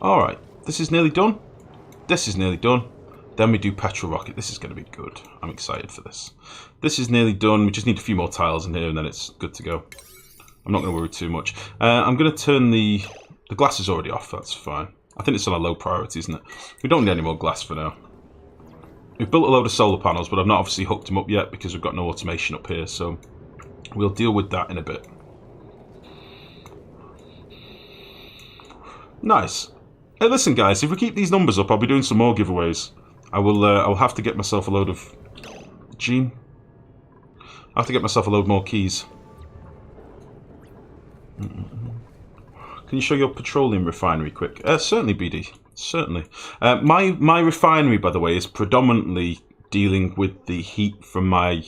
Alright, this is nearly done. This is nearly done. Then we do petrol rocket. This is going to be good. I'm excited for this. This is nearly done. We just need a few more tiles in here and then it's good to go. I'm not going to worry too much. I'm going to turn the glass is already off. That's fine. I think it's on a low priority, isn't it? We don't need any more glass for now. We've built a load of solar panels, but I've not obviously hooked them up yet because we've got no automation up here. So we'll deal with that in a bit. Nice. Hey, listen, guys. If we keep these numbers up, I'll be doing some more giveaways. I'll have to get myself a load of... Gene? I'll have to get myself a load more keys. Can you show your petroleum refinery quick? Certainly, BD. Certainly. My refinery, by the way, is predominantly dealing with the heat from my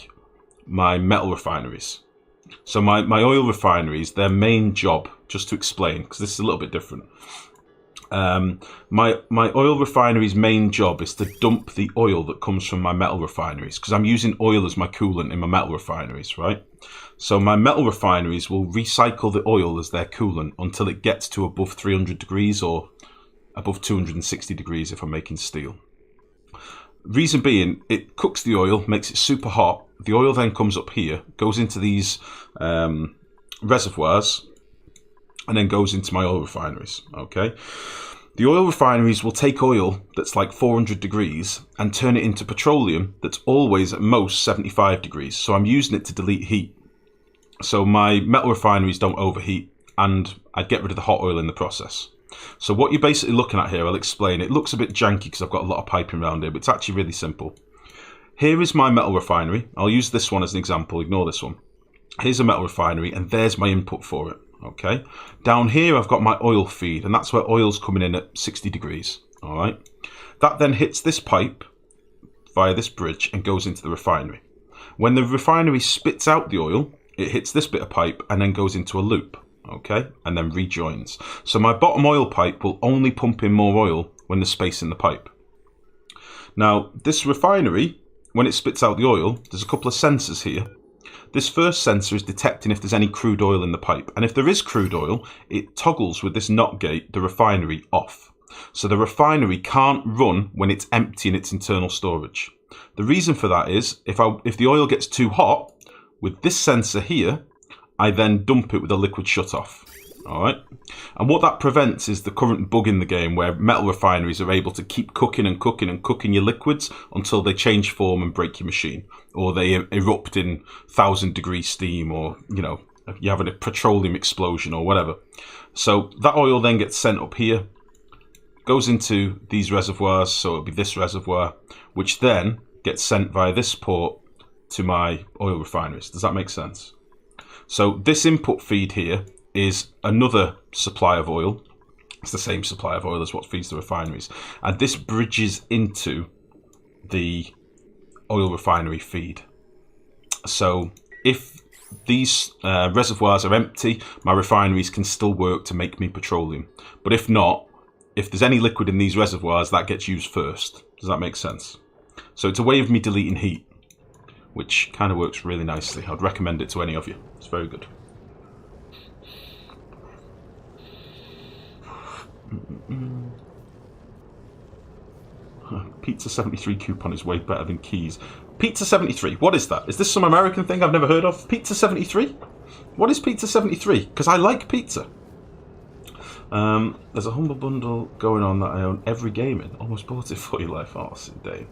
metal refineries. So my oil refineries, their main job, just to explain, because this is a little bit different. My oil refinery's main job is to dump the oil that comes from my metal refineries, because I'm using oil as my coolant in my metal refineries, right? So my metal refineries will recycle the oil as their coolant until it gets to above 300 degrees or above 260 degrees if I'm making steel. Reason being, it cooks the oil, makes it super hot. The oil then comes up here, goes into these reservoirs, and then goes into my oil refineries, okay? The oil refineries will take oil that's like 400 degrees and turn it into petroleum that's always at most 75 degrees. So I'm using it to delete heat. So my metal refineries don't overheat, and I'd get rid of the hot oil in the process. So what you're basically looking at here, I'll explain. It looks a bit janky because I've got a lot of piping around here, but it's actually really simple. Here is my metal refinery. I'll use this one as an example. Ignore this one. Here's a metal refinery, and there's my input for it. Okay. Down here, I've got my oil feed, and that's where oil's coming in at 60 degrees. All right. That then hits this pipe via this bridge and goes into the refinery. When the refinery spits out the oil, it hits this bit of pipe and then goes into a loop. Okay, and then rejoins. So my bottom oil pipe will only pump in more oil when there's space in the pipe. Now, this refinery, when it spits out the oil, there's a couple of sensors here. This first sensor is detecting if there's any crude oil in the pipe. And if there is crude oil, it toggles with this NOT gate the refinery off. So the refinery can't run when it's empty in its internal storage. The reason for that is, if the oil gets too hot, with this sensor here, I then dump it with a liquid shutoff. Alright? And what that prevents is the current bug in the game where metal refineries are able to keep cooking and cooking and cooking your liquids until they change form and break your machine. Or they erupt in 1,000-degree steam, or, you know, you're having a petroleum explosion or whatever. So that oil then gets sent up here, goes into these reservoirs, so it'll be this reservoir, which then gets sent via this port to my oil refineries. Does that make sense? So this input feed here is another supply of oil. It's the same supply of oil as what feeds the refineries. And this bridges into the oil refinery feed. So if these reservoirs are empty, my refineries can still work to make me petroleum. But if not, if there's any liquid in these reservoirs, that gets used first. Does that make sense? So it's a way of me deleting heat, which kind of works really nicely. I'd recommend it to any of you. It's very good. Pizza 73 coupon is way better than keys. Pizza 73, what is that? Is this some American thing I've never heard of? Pizza 73? What is Pizza 73? Because I like pizza. There's a humble bundle going on that I own every game in. Almost bought it for your life. Oh, Dave.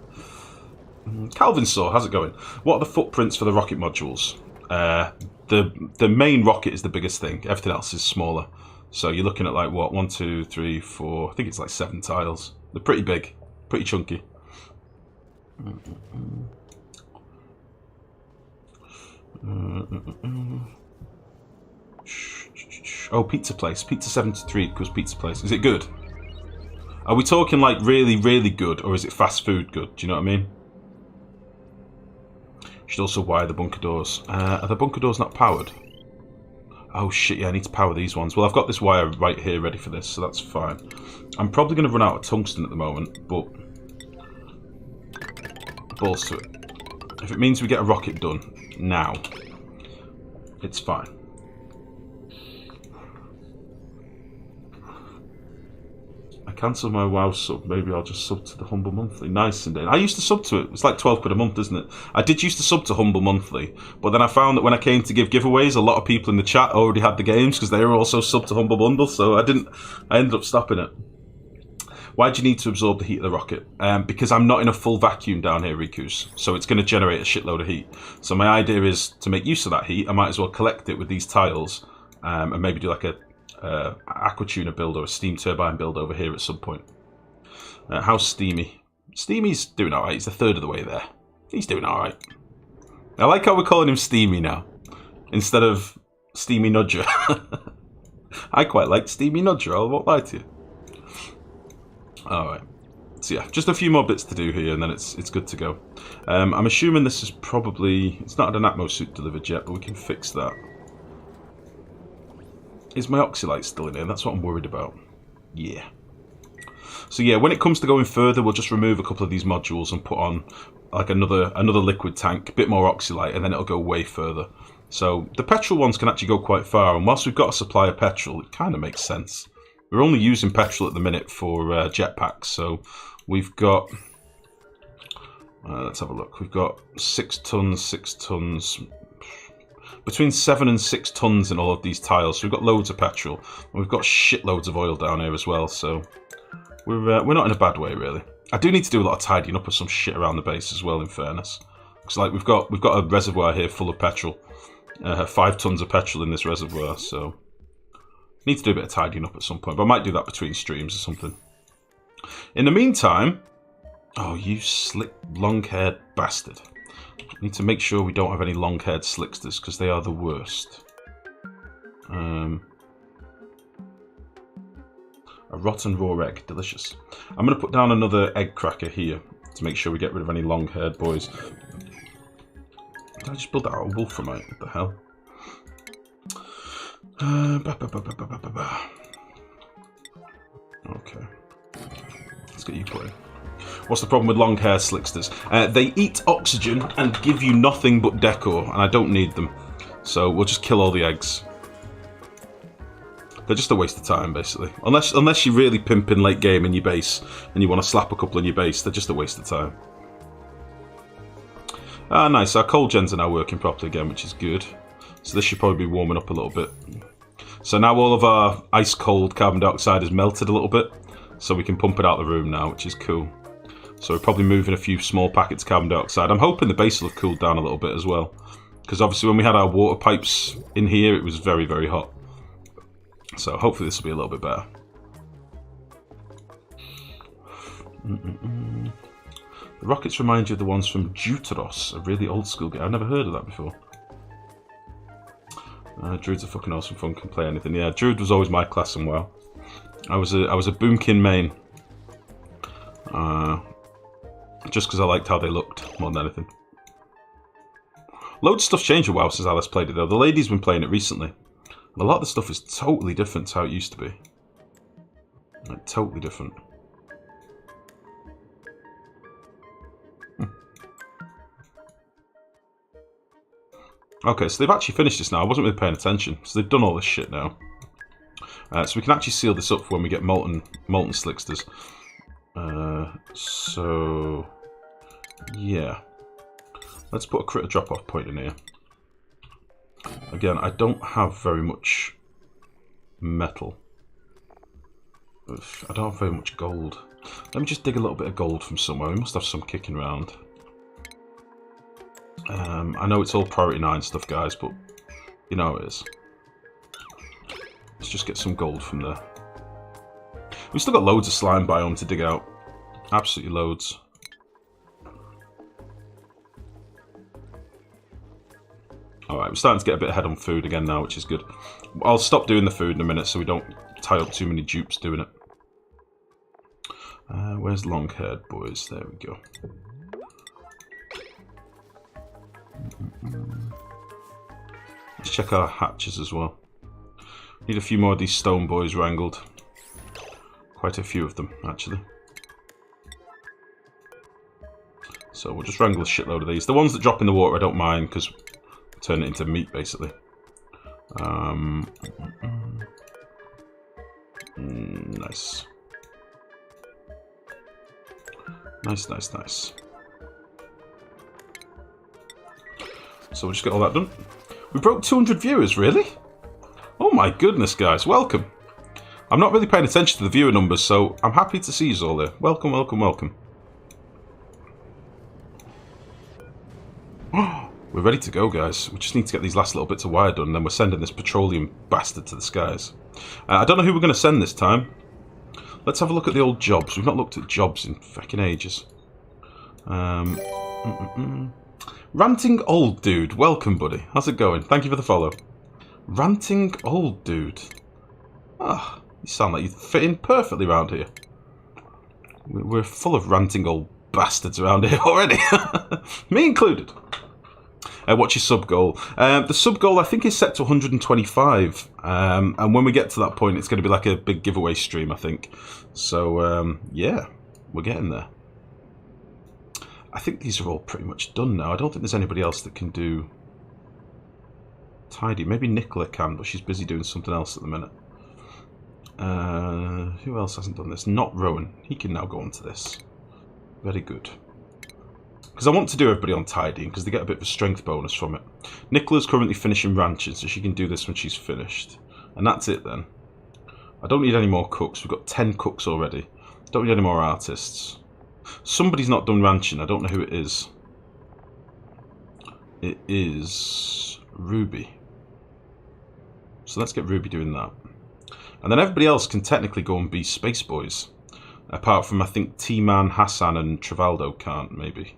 Calvin Saw, how's it going? What are the footprints for the rocket modules? The main rocket is the biggest thing. Everything else is smaller. So you're looking at like what? 1, 2, 3, 4. I think it's like 7 tiles. They're pretty big, pretty chunky. Oh, pizza place. Pizza 73 equals pizza place. Is it good? Are we talking like really, really good, or is it fast food good? Do you know what I mean? Should also wire the bunker doors. Are the bunker doors not powered? Oh shit, yeah, I need to power these ones. Well, I've got this wire right here ready for this, so that's fine. I'm probably going to run out of tungsten at the moment, but balls to it. If it means we get a rocket done now, it's fine. I cancelled my WoW sub. Maybe I'll just sub to the Humble Monthly. Nice indeed. I used to sub to it. It's like 12 quid a month, isn't it? I did used to sub to Humble Monthly, but then I found that when I came to give giveaways, a lot of people in the chat already had the games because they were also subbed to Humble Bundle, so I ended up stopping it. Why do you need to absorb the heat of the rocket? Because I'm not in a full vacuum down here, Rikus, so it's going to generate a shitload of heat. So my idea is to make use of that heat, I might as well collect it with these tiles and maybe do like a aquatuner build or a steam turbine build over here at some point. How's Steamy? Steamy's doing alright. He's a third of the way there. He's doing alright. I like how we're calling him Steamy now instead of Steamy Nudger. I quite like Steamy Nudger, I won't lie to you. Alright. So yeah, just a few more bits to do here and then it's good to go. I'm assuming this is probably... It's not had an Atmo suit delivered yet, but we can fix that. Is my oxylite still in here? That's what I'm worried about. Yeah. So yeah, when it comes to going further, we'll just remove a couple of these modules and put on like another liquid tank, a bit more oxylite, and then it'll go way further. So the petrol ones can actually go quite far, and whilst we've got a supply of petrol, it kind of makes sense. We're only using petrol at the minute for jetpacks, so we've got... let's have a look. We've got 6 tons... Between 7 and 6 tons in all of these tiles, so we've got loads of petrol. And we've got shitloads of oil down here as well, so... We're not in a bad way, really. I do need to do a lot of tidying up of some shit around the base as well, in fairness. Because like we've got a reservoir here full of petrol. 5 tons of petrol in this reservoir, so... Need to do a bit of tidying up at some point, but I might do that between streams or something. In the meantime... Oh, you slick, long-haired bastard. Need to make sure we don't have any long-haired slicksters, because they are the worst. A rotten raw egg, delicious. I'm going to put down another egg cracker here to make sure we get rid of any long-haired boys. Did I just build that out of wolframite? What the hell? Okay. Let's get you put in. What's the problem with long-haired slicksters? They eat oxygen and give you nothing but decor, and I don't need them. So we'll just kill all the eggs. They're just a waste of time, basically. Unless you're really pimping late game in your base and you want to slap a couple in your base, they're just a waste of time. Ah, nice. Our coal gens are now working properly again, which is good. So this should probably be warming up a little bit. So now all of our ice-cold carbon dioxide is melted a little bit, so we can pump it out of the room now, which is cool. So we're probably moving a few small packets of carbon dioxide. I'm hoping the base will have cooled down a little bit as well. Because obviously when we had our water pipes in here, it was very, very hot. So hopefully this will be a little bit better. The rockets remind you of the ones from Deuteros, a really old school game. I've never heard of that before. Druid's are fucking awesome fun, can play anything. Yeah, Druid was always my class in WoW. I was a Boomkin main. Just because I liked how they looked more than anything. Loads of stuff changed with WoW since Alice played it though. The lady's been playing it recently. And a lot of the stuff is totally different to how it used to be. Like, totally different. Okay, so they've actually finished this now. I wasn't really paying attention. So they've done all this shit now. So we can actually seal this up for when we get molten slicksters. So yeah. Let's put a critter drop-off point in here. Again, I don't have very much metal. I don't have very much gold. Let me just dig a little bit of gold from somewhere. We must have some kicking around. I know it's all priority 9 stuff, guys, but you know how it is. Let's just get some gold from there. We've still got loads of slime biome to dig out. Absolutely loads. Alright, we're starting to get a bit ahead on food again now, which is good. I'll stop doing the food in a minute so we don't tie up too many dupes doing it. Where's long-haired boys? There we go. Let's check our hatches as well. Need a few more of these stone boys wrangled. Quite a few of them, actually. So we'll just wrangle a shitload of these. The ones that drop in the water I don't mind, because turn it into meat, basically. Nice. Nice, nice, nice. So we'll just get all that done. We broke 200 viewers, really? Oh my goodness, guys. Welcome. I'm not really paying attention to the viewer numbers, so I'm happy to see you all there. Welcome, welcome, welcome. We're ready to go, guys. We just need to get these last little bits of wire done, and then we're sending this petroleum bastard to the skies. I don't know who we're going to send this time. Let's have a look at the old jobs. We've not looked at jobs in fucking ages. Ranting Old Dude. Welcome, buddy. How's it going? Thank you for the follow. Ranting Old Dude. Ah, you sound like you fit in perfectly around here. We're full of ranting old bastards around here already. Me included. What's your sub goal? The sub goal I think is set to 125. And when we get to that point, it's going to be like a big giveaway stream, I think. So, yeah, we're getting there. I think these are all pretty much done now. I don't think there's anybody else that can do tidy. Maybe Nicola can, but she's busy doing something else at the minute. Who else hasn't done this? Not Rowan. He can now go on to this. Very good. Because I want to do everybody on tidying, because they get a bit of a strength bonus from it. Nicola's currently finishing ranching, so she can do this when she's finished. And that's it then. I don't need any more cooks. We've got 10 cooks already. Don't need any more artists. Somebody's not done ranching. I don't know who it is. It is Ruby. So let's get Ruby doing that. And then everybody else can technically go and be Space Boys. Apart from, I think, T-Man, Hassan and Travaldo can't, maybe.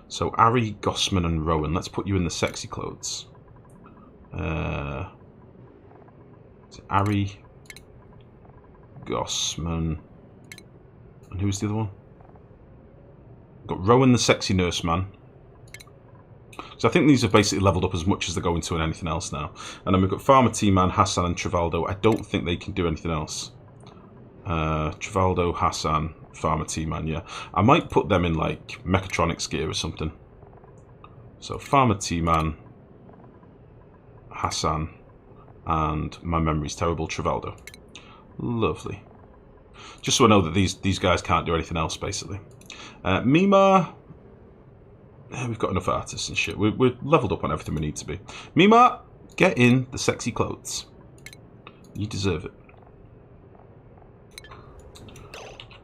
So Ari, Gossman and Rowan. Let's put you in the sexy clothes. Ari, Gossman. And who's the other one? We've got Rowan the sexy nurse man. So I think these are basically leveled up as much as they're going to and anything else now. And then we've got Farmer T-Man, Hassan and Travaldo. I don't think they can do anything else. Travaldo, Hassan, Farmer T-Man, yeah. I might put them in like mechatronics gear or something. So Farmer T-Man, Hassan, and my memory's terrible, Travaldo. Lovely. Just so I know that these guys can't do anything else, basically. Mima, we've got enough artists and shit. We're leveled up on everything we need to be. Mima, get in the sexy clothes. You deserve it.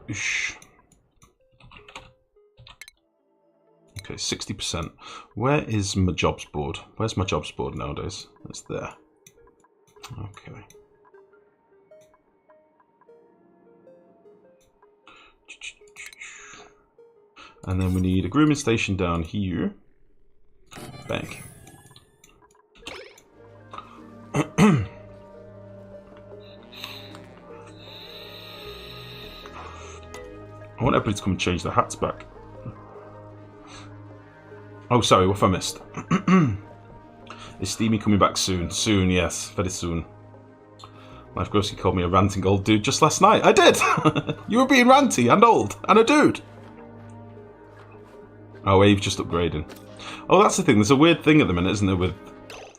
Oosh. Okay, 60%. Where is my jobs board? Where's my jobs board nowadays? It's there. Okay. And then we need a grooming station down here. Bang. I want everybody to come and change their hats back. Oh, sorry, what have I missed? Is Steamy coming back soon? Soon, yes, very soon. Lifegrow called me a ranting old dude just last night. I did! You were being ranty and old and a dude. Oh, Abe's just upgrading. Oh, that's the thing. There's a weird thing at the minute, isn't there? With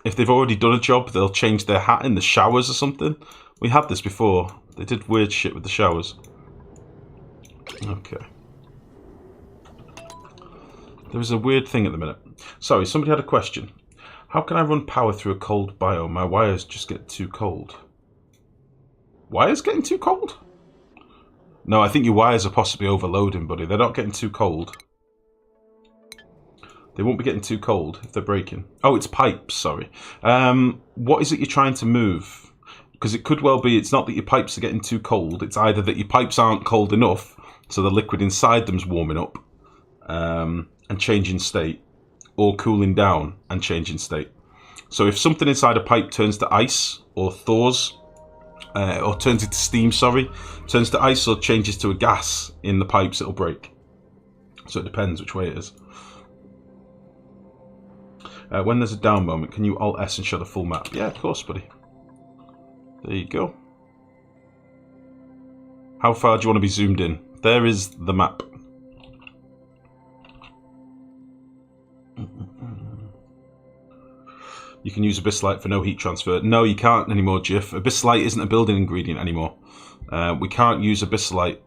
if they've already done a job, they'll change their hat in the showers or something. We had this before. They did weird shit with the showers. Okay. There is a weird thing at the minute. Sorry, somebody had a question. How can I run power through a cold biome? My wires just get too cold. Wires getting too cold? No, I think your wires are possibly overloading, buddy. They're not getting too cold. They won't be getting too cold if they're breaking. Oh, it's pipes, sorry. What is it you're trying to move? Because it could well be it's not that your pipes are getting too cold. It's either that your pipes aren't cold enough, so the liquid inside them's warming up and changing state, or cooling down and changing state. So if something inside a pipe turns to ice or thaws, or turns into steam, sorry, turns to ice or changes to a gas in the pipes, it'll break. So it depends which way it is. When there's a down moment, can you Alt-S and show the full map? Yeah, of course, buddy. There you go. How far do you want to be zoomed in? There is the map. You can use Abyssite for no heat transfer. No, you can't anymore, Jiff. Abyssite isn't a building ingredient anymore. We can't use Abyssite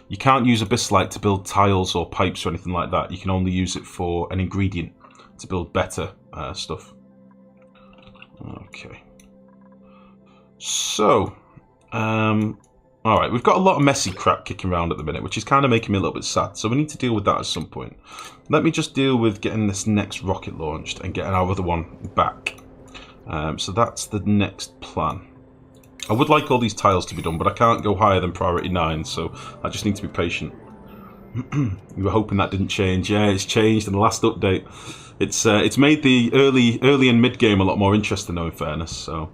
You can't use Abyssalite to build tiles or pipes or anything like that. You can only use it for an ingredient to build better stuff. Okay. So, alright, we've got a lot of messy crap kicking around at the minute, which is kind of making me a little bit sad. So we need to deal with that at some point. Let me just deal with getting this next rocket launched and getting our other one back. So that's the next plan. I would like all these tiles to be done, but I can't go higher than priority 9, so I just need to be patient. You were hoping that didn't change. Yeah, it's changed in the last update. It's made the early and mid game a lot more interesting, though, in fairness. So,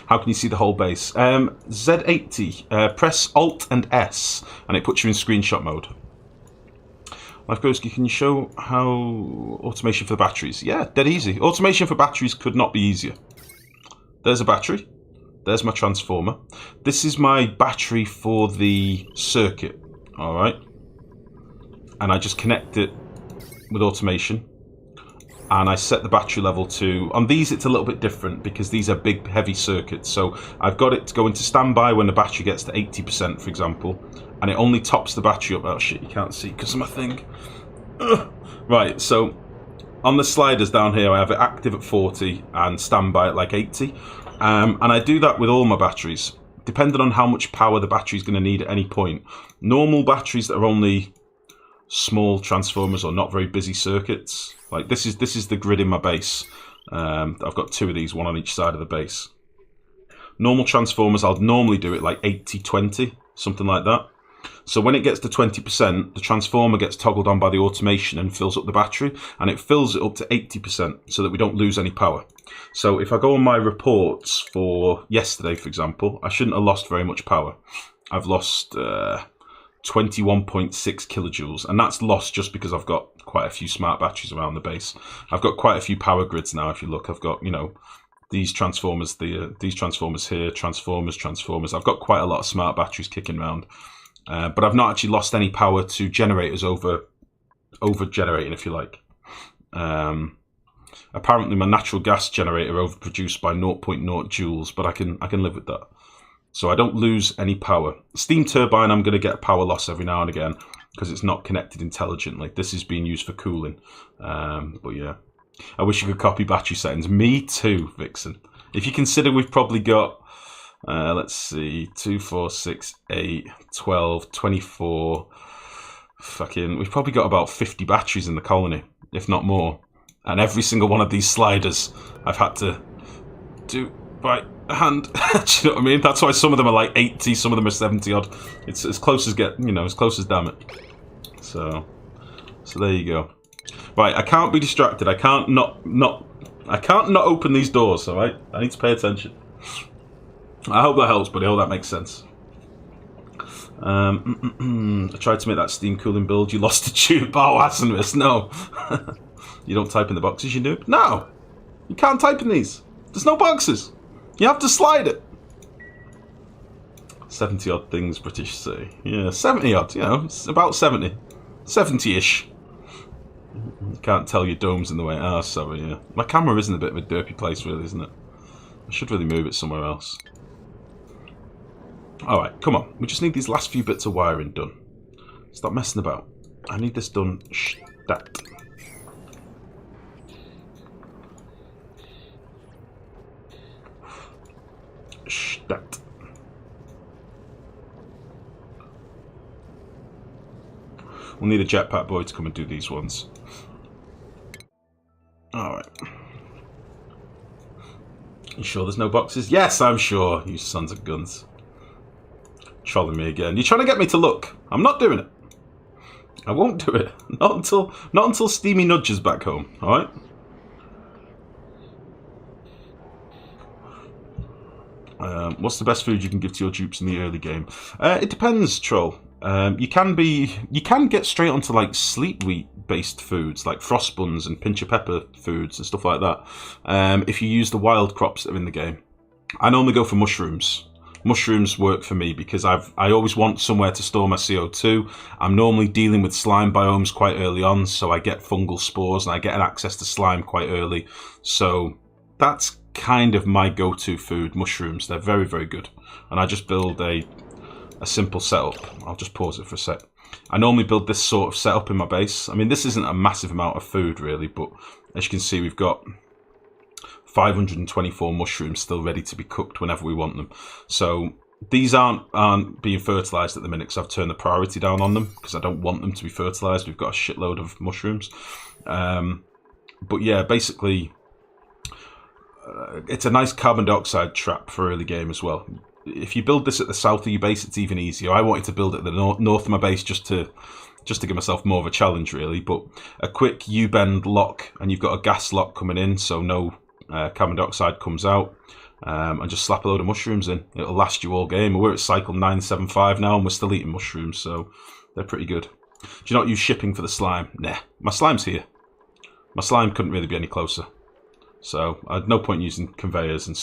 how can you see the whole base? Z80. Press Alt and S, and it puts you in screenshot mode. Lifegrow, can you show how automation for the batteries? Yeah, dead easy. Automation for batteries could not be easier. There's a battery. There's my transformer. This is my battery for the circuit. All right. And I just connect it with automation. And I set the battery level to... On these, it's a little bit different because these are big, heavy circuits. So I've got it to go into standby when the battery gets to 80%, for example. And it only tops the battery up. Oh, shit, you can't see because of my thing. Ugh. Right, so on the sliders down here, I have it active at 40 and standby at like 80. And I do that with all my batteries, depending on how much power the battery is going to need at any point. Normal batteries that are only small transformers or not very busy circuits, like this is the grid in my base. I've got 2 of these, one on each side of the base. Normal transformers, I'll normally do it like 80-20, something like that. So when it gets to 20%, the transformer gets toggled on by the automation and fills up the battery, and it fills it up to 80% so that we don't lose any power. So if I go on my reports for yesterday, for example, I shouldn't have lost very much power. I've lost 21.6 kilojoules, and that's lost just because I've got quite a few smart batteries around the base. I've got quite a few power grids now. If you look, I've got, you know, these transformers, these transformers here, transformers. I've got quite a lot of smart batteries kicking around. But I've not actually lost any power to generators over generating, if you like. Apparently my natural gas generator overproduced by 0.0 joules, but I can live with that. So I don't lose any power. Steam turbine, I'm going to get a power loss every now and again because it's not connected intelligently. This is being used for cooling. But yeah, I wish you could copy battery settings. Me too, Vixen. If you consider we've probably got let's see, 2, 4, 6, 8, 12, 24. Fucking, we've probably got about 50 batteries in the colony, if not more. And every single one of these sliders I've had to do by hand. Do you know what I mean? That's why some of them are like 80, some of them are 70 odd. It's as close as as close as damn it. So there you go. Right, I can't be distracted. I can't not open these doors. All right, I need to pay attention. I hope that helps, buddy. I hope that makes sense. I tried to make that steam cooling build. You lost a tube. Oh, Maximus, no. You don't type in the boxes, you noob? No. You can't type in these. There's no boxes. You have to slide it. 70 odd things British say. Yeah, 70 odd, you know. It's about 70. 70-ish. You can't tell your dome's in the way. Oh, sorry, yeah. My camera isn't a bit of a derpy place, really, isn't it? I should really move it somewhere else. Alright, come on. We just need these last few bits of wiring done. Stop messing about. I need this done stat. Stat. We'll need a jetpack boy to come and do these ones. Alright. You sure there's no boxes? Yes, I'm sure, you sons of guns. Trolling me again. You're trying to get me to look. I'm not doing it. I won't do it. Not until Steamy nudges back home. Alright? What's the best food you can give to your dupes in the early game? It depends, Troll. You can get straight onto like sleep wheat based foods like frost buns and pinch of pepper foods and stuff like that. If you use the wild crops that are in the game. I normally go for mushrooms. Mushrooms work for me because I always want somewhere to store my CO2. I'm normally dealing with slime biomes quite early on, so I get fungal spores and I get access to slime quite early. So that's kind of my go-to food, mushrooms. They're very, very good. And I just build a a simple setup. I'll just pause it for a sec. I normally build this sort of setup in my base. I mean, this isn't a massive amount of food really, but as you can see, we've got 524 mushrooms still ready to be cooked whenever we want them. So these aren't being fertilized at the minute because I've turned the priority down on them because I don't want them to be fertilized. We've got a shitload of mushrooms. But yeah, basically, it's a nice carbon dioxide trap for early game as well. If you build this at the south of your base, it's even easier. I wanted to build it at the north of my base just to give myself more of a challenge, really. But a quick U-bend lock, and you've got a gas lock coming in, so no carbon dioxide comes out. And just slap a load of mushrooms in. It'll last you all game. We're at cycle 975 now, and we're still eating mushrooms, so they're pretty good. Do you not use shipping for the slime? Nah, my slime's here. My slime couldn't really be any closer. So I had no point using conveyors and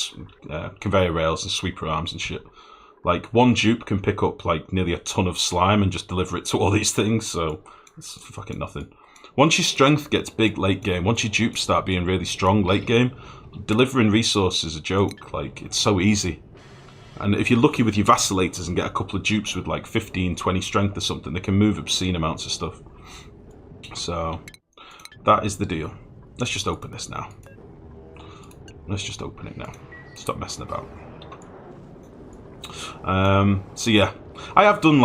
conveyor rails and sweeper arms and shit. Like, one dupe can pick up like nearly a ton of slime and just deliver it to all these things, so it's fucking nothing. Once your strength gets big late game, once your dupes start being really strong late game, delivering resources is a joke. Like, it's so easy. And if you're lucky with your vacillators and get a couple of dupes with like 15, 20 strength or something, they can move obscene amounts of stuff. So that is the deal. Let's just open this now. Let's just open it now. Stop messing about. So yeah, I've done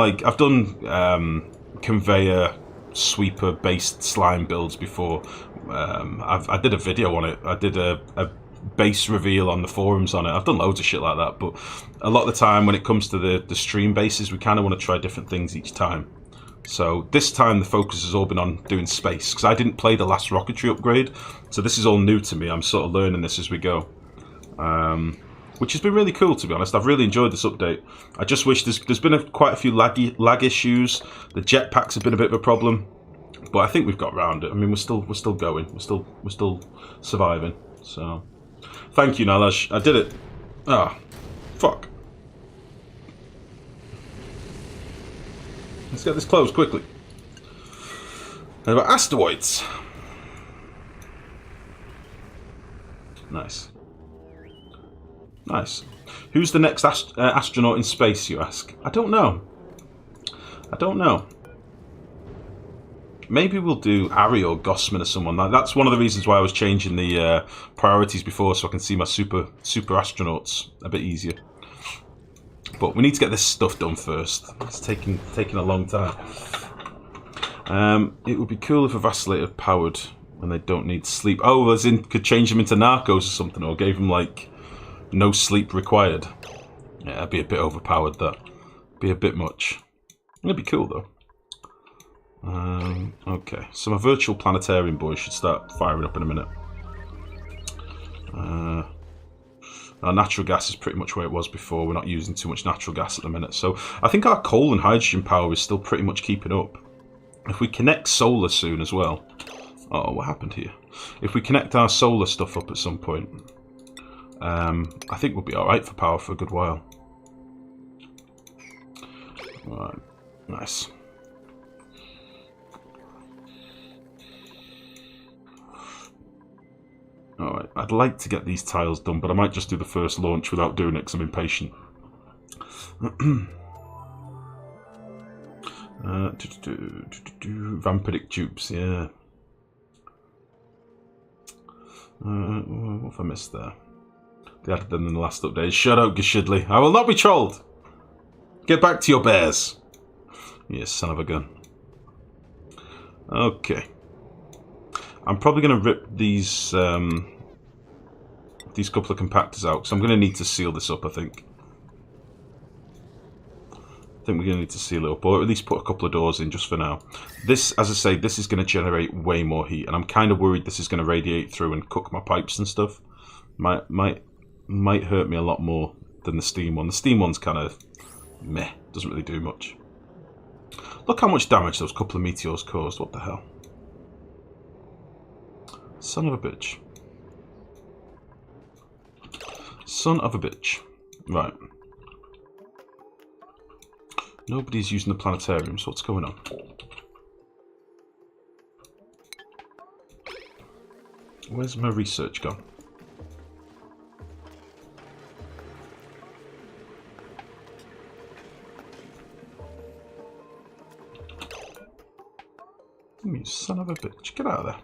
conveyor sweeper based slime builds before. I did a video on it. I did a base reveal on the forums on it. I've done loads of shit like that, but a lot of the time when it comes to the stream bases, we kind of want to try different things each time. So this time the focus has all been on doing space, because I didn't play the last rocketry upgrade, so this is all new to me. I'm sort of learning this as we go, which has been really cool, to be honest. I've really enjoyed this update. I just wish there's been quite a few lag issues. The jetpacks have been a bit of a problem, but I think we've got around it. I mean, we're still going. We're still surviving. So thank you, Nalash. I did it. Ah, fuck. Let's get this closed quickly. And about asteroids. Nice. Nice. Who's the next astronaut in space, you ask? I don't know. I don't know. Maybe we'll do Ari or Gossman or someone. That's one of the reasons why I was changing the priorities before, so I can see my super astronauts a bit easier. But we need to get this stuff done first. It's taking a long time. It would be cool if a vacillator powered when they don't need sleep. Oh, as in could change them into narcos or something, or gave them like no sleep required. Yeah, that'd be a bit overpowered. That be a bit much. It'd be cool though. Okay, so my virtual planetarium boy should start firing up in a minute. Our natural gas is pretty much where it was before. We're not using too much natural gas at the minute. So I think our coal and hydrogen power is still pretty much keeping up. If we connect solar soon as well. Oh, what happened here? If we connect our solar stuff up at some point, I think we'll be alright for power for a good while. Alright, nice. Alright, I'd like to get these tiles done, but I might just do the first launch without doing it because I'm impatient. Vampiric dupes, yeah. What have I missed there? They added them in the last update. Shut up, Gashidley. I will not be trolled! Get back to your bears! You son of a gun. Okay. I'm probably going to rip these couple of compactors out, because I'm going to need to seal this up, I think. I think we're going to need to seal it up, or at least put a couple of doors in just for now. This, as I say, this is going to generate way more heat, and I'm kind of worried this is going to radiate through and cook my pipes and stuff. Might hurt me a lot more than the steam one. The steam one's kind of meh, doesn't really do much. Look how much damage those couple of meteors caused, what the hell. Son of a bitch. Son of a bitch. Right. Nobody's using the planetarium, so what's going on? Where's my research gone? You son of a bitch. Get out of there.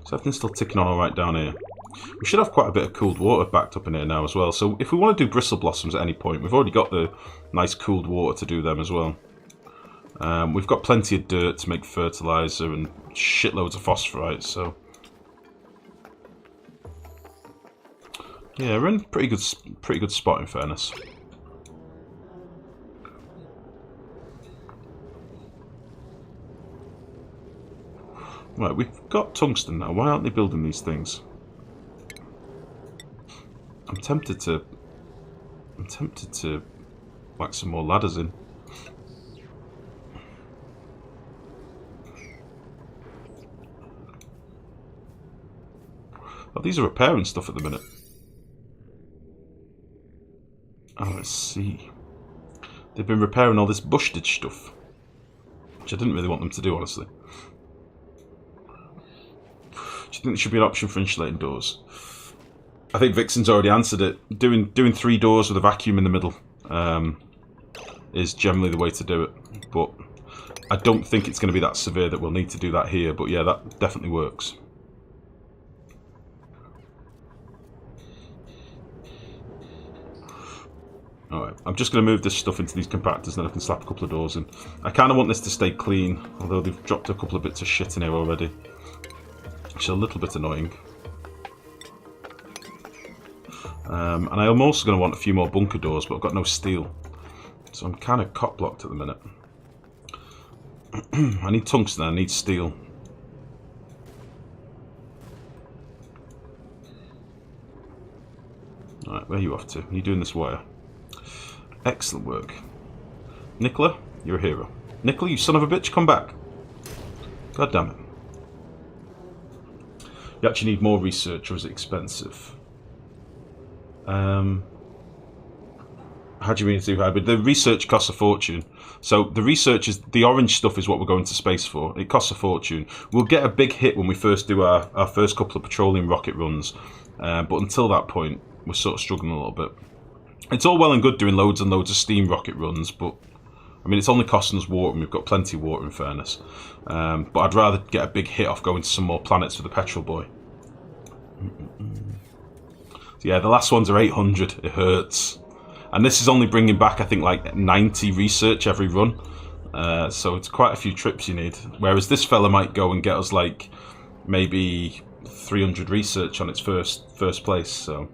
So everything's still ticking on alright down here. We should have quite a bit of cooled water backed up in here now as well. So if we want to do bristle blossoms at any point, we've already got the nice cooled water to do them as well. We've got plenty of dirt to make fertilizer and shitloads of phosphorite, so... Yeah, we're in pretty good spot in fairness. Right, we've got tungsten now. Why aren't they building these things? I'm tempted to whack some more ladders in. Oh, these are repairing stuff at the minute. Oh, let's see. They've been repairing all this bush ditch stuff, which I didn't really want them to do, honestly. Do you think there should be an option for insulating doors? I think Vixen's already answered it. Doing 3 doors with a vacuum in the middle is generally the way to do it. But I don't think it's going to be that severe that we'll need to do that here. But yeah, that definitely works. Alright, I'm just going to move this stuff into these compactors, then I can slap a couple of doors in. I kind of want this to stay clean, although they've dropped a couple of bits of shit in here already. Which is a little bit annoying. And I'm also going to want a few more bunker doors, but I've got no steel. So I'm kind of cock-blocked at the minute. I need tungsten, I need steel. Alright, where are you off to? Are you doing this wire? Excellent work. Nicola, you're a hero. Nicola, you son of a bitch, come back. God damn it. You actually need more research, or is it expensive? How do you mean to do hybrid? The research costs a fortune. So the research is, the orange stuff is what we're going to space for. It costs a fortune. We'll get a big hit when we first do our first couple of petroleum rocket runs. But until that point, we're sort of struggling a little bit. It's all well and good doing loads and loads of steam rocket runs, but I mean, it's only costing us water, and we've got plenty of water in fairness. But I'd rather get a big hit off going to some more planets for the petrol boy. So yeah, the last ones are 800. It hurts. And this is only bringing back, I think, like 90 research every run. So it's quite a few trips you need. Whereas this fella might go and get us like maybe 300 research on its first place. So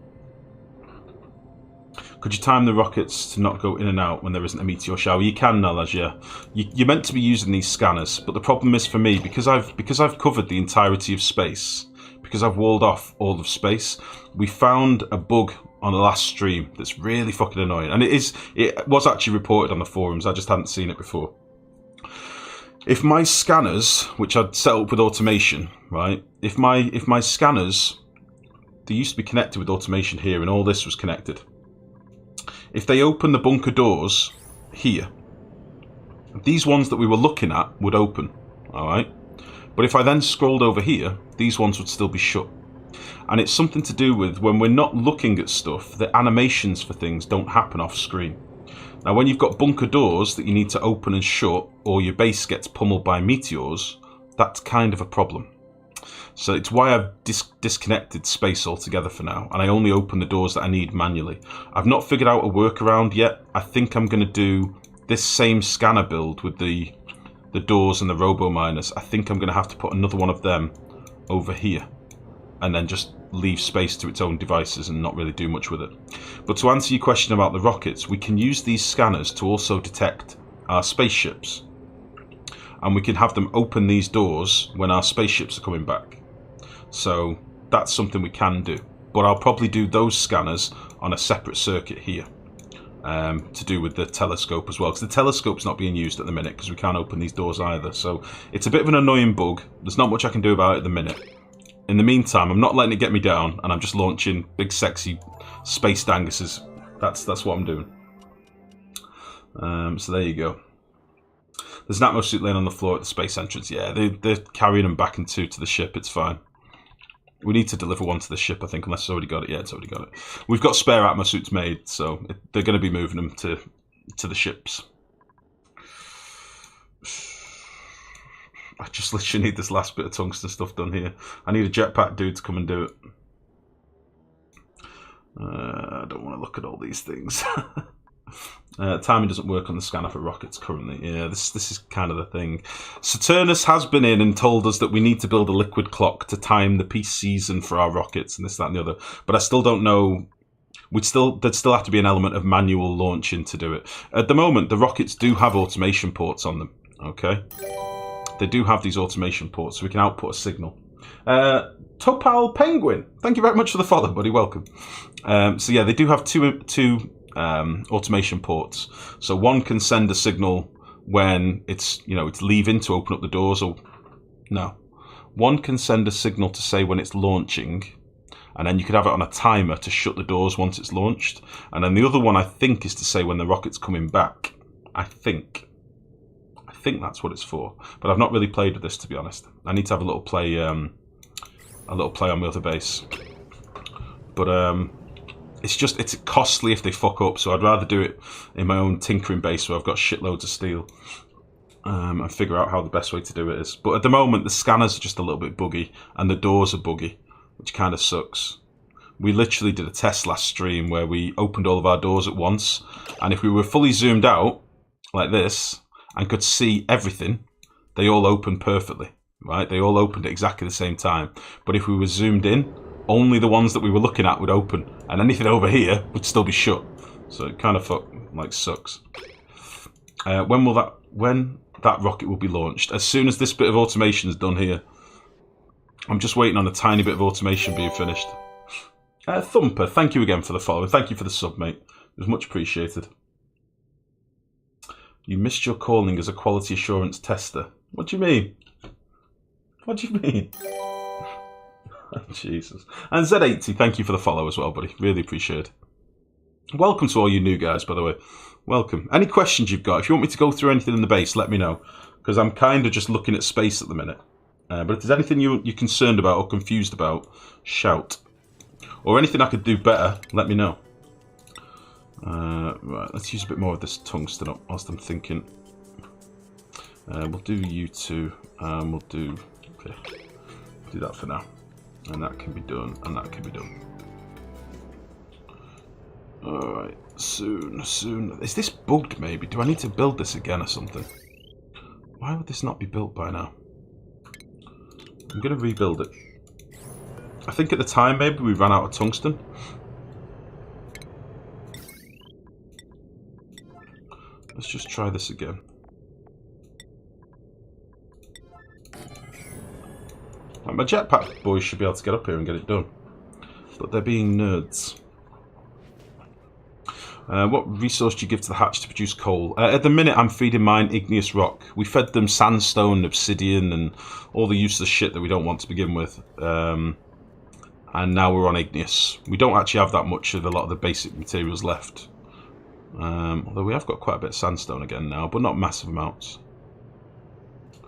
could you time the rockets to not go in and out when there isn't a meteor shower? You can, Nalaj, yeah. You're meant to be using these scanners, but the problem is for me, because I've covered the entirety of space, because I've walled off all of space, we found a bug on the last stream that's really fucking annoying. And it was actually reported on the forums, I just hadn't seen it before. If my scanners, which I'd set up with automation, right? If my scanners, they used to be connected with automation here, and all this was connected. If they open the bunker doors here, these ones that we were looking at would open, alright? But if I then scrolled over here, these ones would still be shut. And it's something to do with when we're not looking at stuff, the animations for things don't happen off screen. Now when you've got bunker doors that you need to open and shut, or your base gets pummeled by meteors, that's kind of a problem. So it's why I've disconnected space altogether for now, and I only open the doors that I need manually. I've not figured out a workaround yet. I think I'm going to do this same scanner build with the doors and the robo miners. I think I'm going to have to put another one of them over here, and then just leave space to its own devices and not really do much with it. But to answer your question about the rockets, we can use these scanners to also detect our spaceships, and we can have them open these doors when our spaceships are coming back. So that's something we can do, but I'll probably do those scanners on a separate circuit here, to do with the telescope as well, because the telescope's not being used at the minute because we can't open these doors either. So it's a bit of an annoying bug. There's not much I can do about it at the minute. In the meantime, I'm not letting it get me down, and I'm just launching big sexy space Dangiuses. That's what I'm doing. So there you go. There's an atmosuit laying on the floor at the space entrance. Yeah, they're carrying them back to the ship. It's fine. We need to deliver one to the ship, I think, unless it's already got it. Yeah, it's already got it. We've got spare atmosuits made, so they're going to be moving them to the ships. I just literally need this last bit of tungsten stuff done here. I need a jetpack dude to come and do it. I don't want to look at all these things. Timing doesn't work on the scanner for rockets currently. Yeah, this is kind of the thing. Saturnus has been in and told us that we need to build a liquid clock to time the peace season for our rockets and this, that, and the other. But I still don't know. There'd still have to be an element of manual launching to do it. At the moment, the rockets do have automation ports on them. Okay, they do have these automation ports, so we can output a signal. Topal Penguin, thank you very much for the follow, buddy. Welcome. So yeah, they do have two automation ports. So one can send a signal when it's leaving to open up the doors, or no, one can send a signal to say when it's launching, and then you could have it on a timer to shut the doors once it's launched. And then the other one, I think, is to say when the rocket's coming back. I think that's what it's for. But I've not really played with this, to be honest. I need to have a little play on my other base. But it's costly if they fuck up, so I'd rather do it in my own tinkering base where I've got shitloads of steel. And figure out how the best way to do it is. But at the moment, the scanners are just a little bit buggy, and the doors are buggy, which kind of sucks. We literally did a test last stream where we opened all of our doors at once, and if we were fully zoomed out, like this, and could see everything, they all opened perfectly, right? They all opened at exactly the same time. But if we were zoomed in, only the ones that we were looking at would open, and anything over here would still be shut. So it kind of sucks. When that rocket will be launched? As soon as this bit of automation is done here. I'm just waiting on a tiny bit of automation being finished. Thumper, thank you again for the follow, and thank you for the sub, mate. It was much appreciated. You missed your calling as a quality assurance tester. What do you mean? What do you mean? Jesus. And Z80, thank you for the follow as well, buddy. Really appreciate it. Welcome to all you new guys, by the way. Welcome. Any questions you've got? If you want me to go through anything in the base, let me know. Because I'm kind of just looking at space at the minute. But if there's anything you're concerned about or confused about, shout. Or anything I could do better, let me know. Right, let's use a bit more of this tungsten up whilst I'm thinking. We'll do you two. We'll do that for now. And that can be done, and that can be done. Alright, soon. Is this bugged maybe? Do I need to build this again or something? Why would this not be built by now? I'm going to rebuild it. I think at the time maybe we ran out of tungsten. Let's just try this again. Right, my jetpack boys should be able to get up here and get it done. But they're being nerds. What resource do you give to the hatch to produce coal? At the minute, I'm feeding mine igneous rock. We fed them sandstone, obsidian, and all the useless shit that we don't want to begin with. And now we're on igneous. We don't actually have that much of a lot of the basic materials left. Although we have got quite a bit of sandstone again now, but not massive amounts.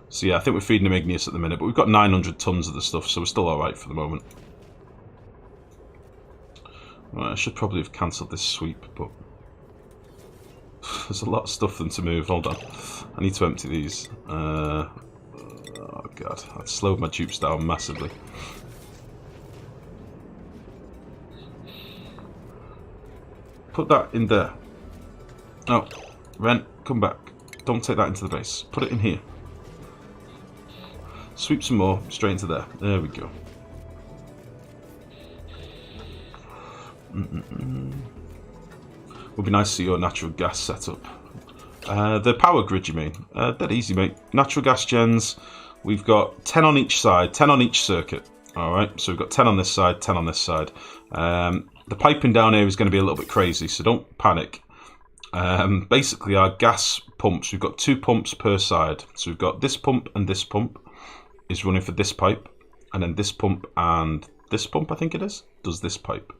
So yeah, I think we're feeding them igneous at the minute, but we've got 900 tons of the stuff, so we're still alright for the moment. Right, I should probably have cancelled this sweep, but there's a lot of stuff for them to move. Hold on. I need to empty these. Oh god, I've slowed my dupes down massively. Put that in there. Oh, Ren, come back. Don't take that into the base. Put it in here. Sweep some more straight into there. There we go. Would be nice to see your natural gas setup. The power grid, you mean? Dead easy, mate. Natural gas gens. We've got 10 on each side, 10 on each circuit. Alright, so we've got 10 on this side, 10 on this side. The piping down here is going to be a little bit crazy, so don't panic. Basically, our gas pumps, we've got 2 pumps per side. So we've got this pump and this pump is running for this pipe. And then this pump and this pump, I think it is, does this pipe.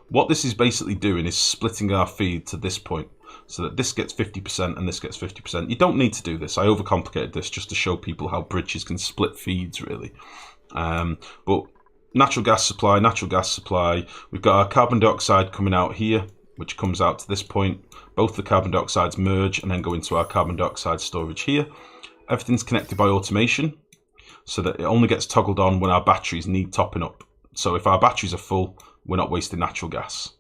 What this is basically doing is splitting our feed to this point so that this gets 50% and this gets 50%. You don't need to do this. I overcomplicated this just to show people how bridges can split feeds, really. But natural gas supply. We've got our carbon dioxide coming out here which comes out to this point. Both the carbon dioxides merge and then go into our carbon dioxide storage here. Everything's connected by automation, so that it only gets toggled on when our batteries need topping up. So if our batteries are full, we're not wasting natural gas.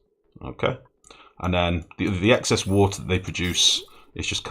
Okay, and then the excess water that they produce is just